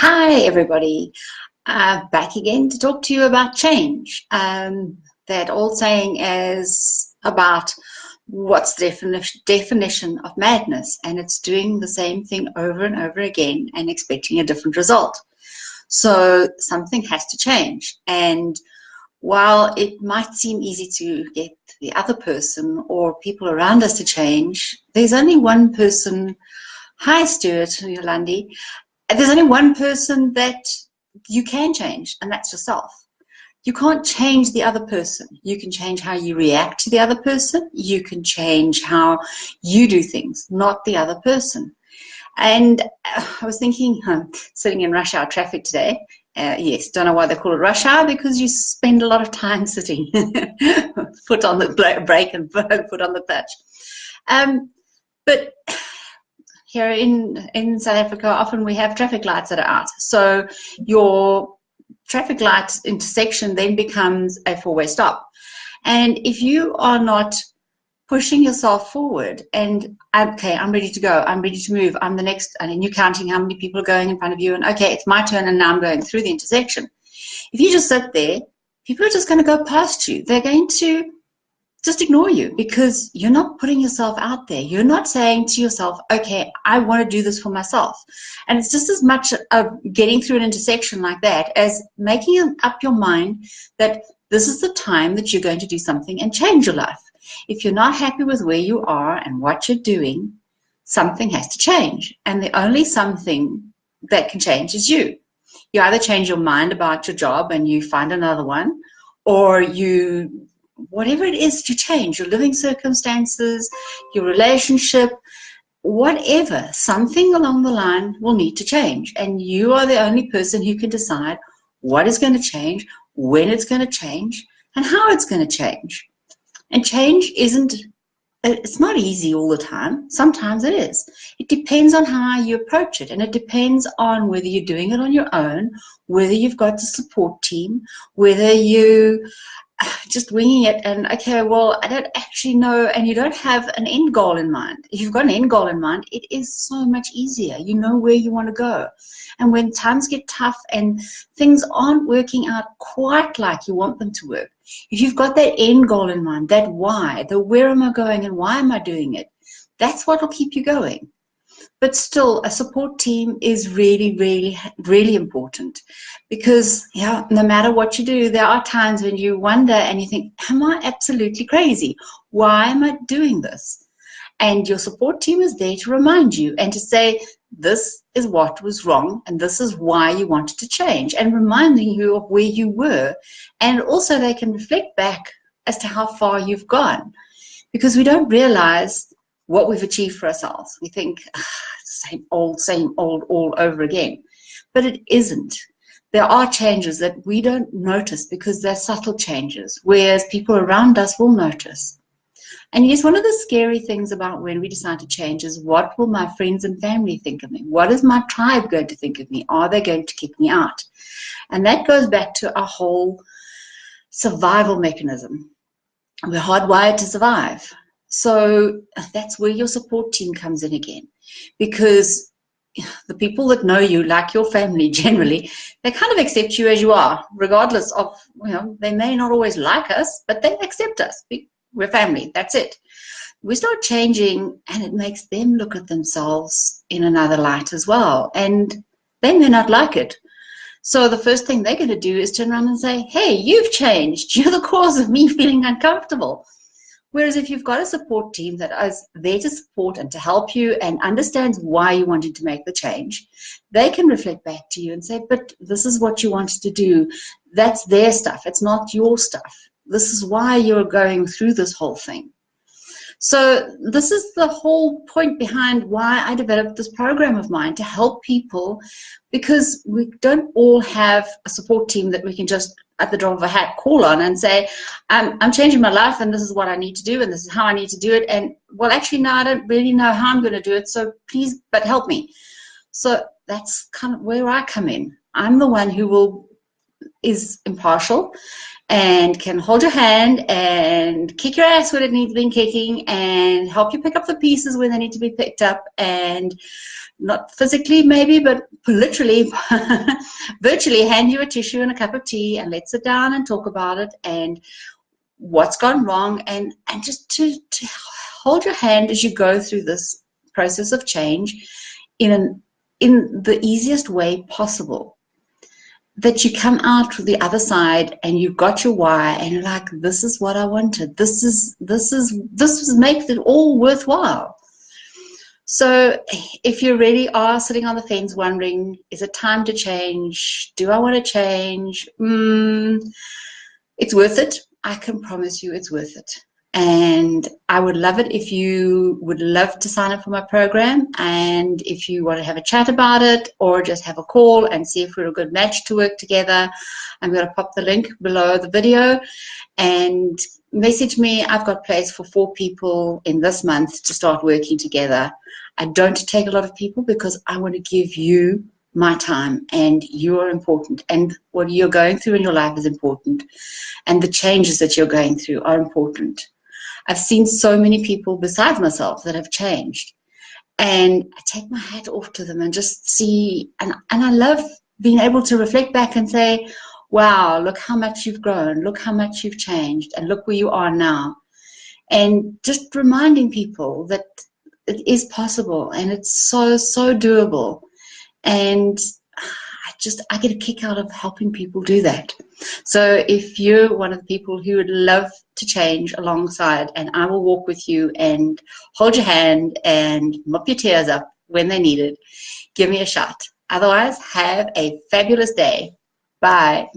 Hi, everybody. Back again to talk to you about change. That old saying is about what's the definition of madness, and it's doing the same thing over and over again and expecting a different result. So something has to change. And while it might seem easy to get the other person or people around us to change, there's only one person. Hi, Stuart Yolandi. There's only one person that you can change, and that's yourself. You can't change the other person. You can change how you react to the other person. You can change how you do things, not the other person. And I was thinking, sitting in rush hour traffic today, yes, don't know why they call it rush hour, because you spend a lot of time sitting, foot on the brake and foot on the clutch. But here in South Africa, often we have traffic lights that are out. So your traffic light intersection then becomes a four-way stop. And if you are not pushing yourself forward and, okay, I'm ready to go, I'm ready to move, I'm the next, and you're counting how many people are going in front of you, and okay, it's my turn, and now I'm going through the intersection. If you just sit there, people are just going to go past you. They're going to just ignore you because you're not putting yourself out there. You're not saying to yourself, okay, I want to do this for myself. And it's just as much of getting through an intersection like that as making up your mind that this is the time that you're going to do something and change your life. If you're not happy with where you are and what you're doing, something has to change. And the only something that can change is you. You either change your mind about your job and you find another one, or you whatever it is you change, your living circumstances, your relationship, whatever, something along the line will need to change. And you are the only person who can decide what is going to change, when it's going to change, and how it's going to change. And change it's not easy all the time. Sometimes it is. It depends on how you approach it, and it depends on whether you're doing it on your own, whether you've got a support team, whether you just winging it and, okay, well, I don't actually know, and you don't have an end goal in mind. If you've got an end goal in mind, it is so much easier. You know where you want to go. And when times get tough and things aren't working out quite like you want them to work, if you've got that end goal in mind, that why, the where am I going and why am I doing it, that's what will keep you going. But still, a support team is really, really, really important because, yeah, no matter what you do, there are times when you wonder and you think, am I absolutely crazy? Why am I doing this? And your support team is there to remind you and to say, this is what was wrong and this is why you wanted to change, and reminding you of where you were. And also they can reflect back as to how far you've gone, because we don't realize what we've achieved for ourselves. We think, same old, all over again. But it isn't. There are changes that we don't notice because they're subtle changes, whereas people around us will notice. And yes, one of the scary things about when we decide to change is, what will my friends and family think of me? What is my tribe going to think of me? Are they going to kick me out? And that goes back to our whole survival mechanism. We're hardwired to survive. So that's where your support team comes in again, because the people that know you, like your family generally, they kind of accept you as you are, regardless of, they may not always like us, but they accept us. We're family, that's it. We start changing and it makes them look at themselves in another light as well, and they may not like it. So the first thing they're going to do is turn around and say, hey, you've changed. You're the cause of me feeling uncomfortable. Whereas if you've got a support team that is there to support and to help you and understands why you wanted to make the change, they can reflect back to you and say, but this is what you wanted to do. That's their stuff. It's not your stuff. This is why you're going through this whole thing. So this is the whole point behind why I developed this program of mine, to help people, because we don't all have a support team that we can just at the drop of a hat call on and say, I'm changing my life and this is what I need to do and this is how I need to do it. And well, actually, no, I don't really know how I'm going to do it. So please, but help me. So that's kind of where I come in. I'm the one who will is impartial and can hold your hand and kick your ass when it needs being kicking and help you pick up the pieces when they need to be picked up, and not physically maybe, but literally virtually hand you a tissue and a cup of tea and let's sit down and talk about it and what's gone wrong, and just to hold your hand as you go through this process of change in the easiest way possible, that you come out to the other side and you've got your why and you're like, this is what I wanted, this makes it all worthwhile. So if you really are sitting on the fence wondering, is it time to change? Do I want to change? It's worth it. I can promise you it's worth it. And I would love it if you would love to sign up for my program, and if you want to have a chat about it or just have a call and see if we're a good match to work together, I'm going to pop the link below the video and message me. I've got place for 4 people in this month to start working together. I don't take a lot of people because I want to give you my time, and you are important, and what you're going through in your life is important, and the changes that you're going through are important. I've seen so many people besides myself that have changed, and I take my hat off to them and just see, and I love being able to reflect back and say, wow, look how much you've grown, look how much you've changed, and look where you are now. And just reminding people that it is possible and it's so doable. And I get a kick out of helping people do that. So if you're one of the people who would love to change alongside, and I will walk with you and hold your hand and mop your tears up when they need it, give me a shot. Otherwise, have a fabulous day. Bye.